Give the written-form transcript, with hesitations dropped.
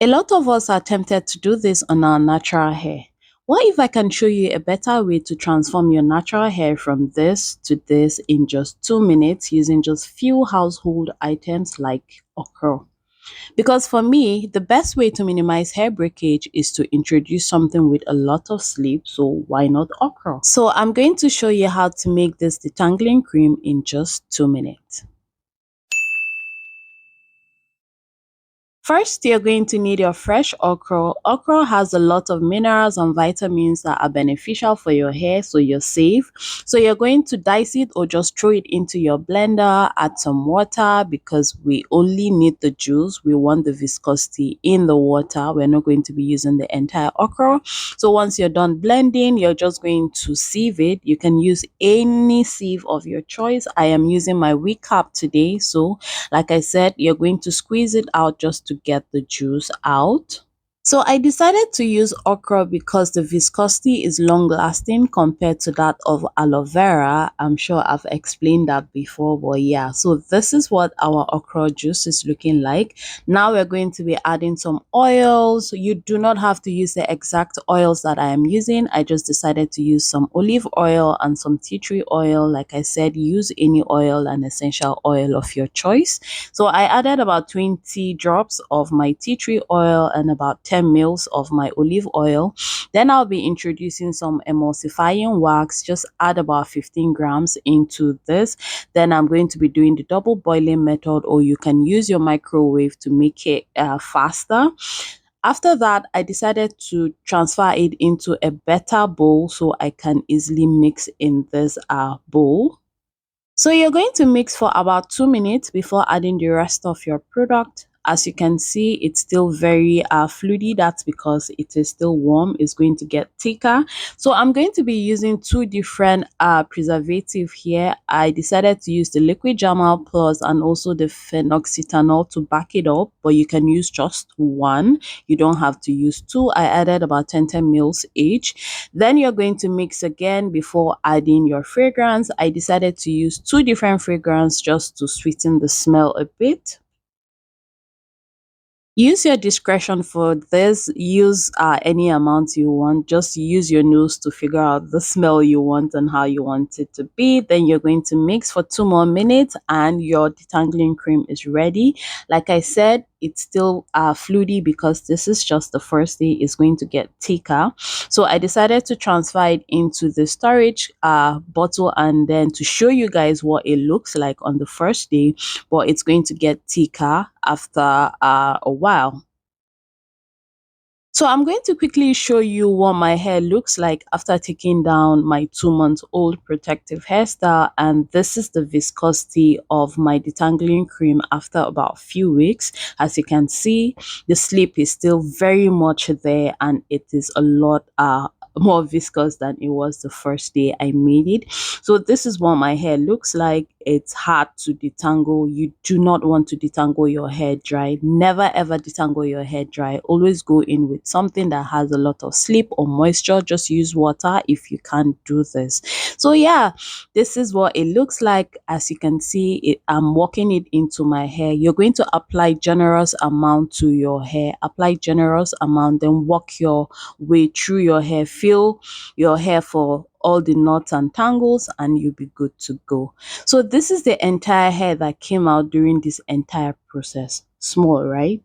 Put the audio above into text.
A lot of us are tempted to do this on our natural hair. What if I can show you a better way to transform your natural hair from this to this in just 2 minutes using just few household items like okra? Because for me, the best way to minimize hair breakage is to introduce something with a lot of sleep, so why not okra? So I'm going to show you how to make this detangling cream in just 2 minutes. First, you're going to need your fresh okra. Okra has a lot of minerals and vitamins that are beneficial for your hair, so you're safe. So you're going to dice it or just throw it into your blender, add some water because we only need the juice. We want the viscosity in the water. We're not going to be using the entire okra. So once you're done blending, you're just going to sieve it. You can use any sieve of your choice. I am using my wig cap today, so like I said, you're going to squeeze it out just to get the juice out. So I decided to use okra because the viscosity is long lasting compared to that of aloe vera. I'm sure I've explained that before, but yeah, so this is what our okra juice is looking like. Now we're going to be adding some oils. You do not have to use the exact oils that I am using. I just decided to use some olive oil and some tea tree oil. Like I said, use any oil and essential oil of your choice. So I added about 20 drops of my tea tree oil and about 10 mils of my olive oil. Then I'll be introducing some emulsifying wax. Just add about 15 grams into this. Then I'm going to be doing the double boiling method, or you can use your microwave to make it faster. After that, I decided to transfer it into a better bowl so I can easily mix in this bowl. So you're going to mix for about 2 minutes before adding the rest of your product. As you can see, it's still very fluidy. That's because it is still warm. It's going to get thicker. So I'm going to be using two different preservative here. I decided to use the liquid Jamal Plus and also the phenoxyethanol to back it up, but you can use just one. You don't have to use two. I added about 10 mils each. Then you're going to mix again before adding your fragrance. I decided to use two different fragrances just to sweeten the smell a bit. Use your discretion for this. Use any amount you want. Just use your nose to figure out the smell you want and how you want it to be. Then you're going to mix for 2 more minutes and your detangling cream is ready. Like I said, it's still fluidy because this is just the first day. It's going to get thicker. So I decided to transfer it into the storage bottle, and then to show you guys what it looks like on the first day, but it's going to get thicker after a while. So I'm going to quickly show you what my hair looks like after taking down my 2-month-old protective hairstyle, and this is the viscosity of my detangling cream after about a few weeks. As you can see, the slip is still very much there and it is a lot more viscous than it was the first day I made it. So this is what my hair looks like. It's hard to detangle. You do not want to detangle your hair dry. Never ever detangle your hair dry. Always go in with something that has a lot of slip or moisture. Just use water if you can't do this. So yeah, this is what it looks like. As you can see, I'm working it into my hair. You're going to apply generous amount to your hair. Apply generous amount, then work your way through your hair. Feel your hair for all the knots and tangles and you'll be good to go. So this is the entire hair that came out during this entire process. Small, right?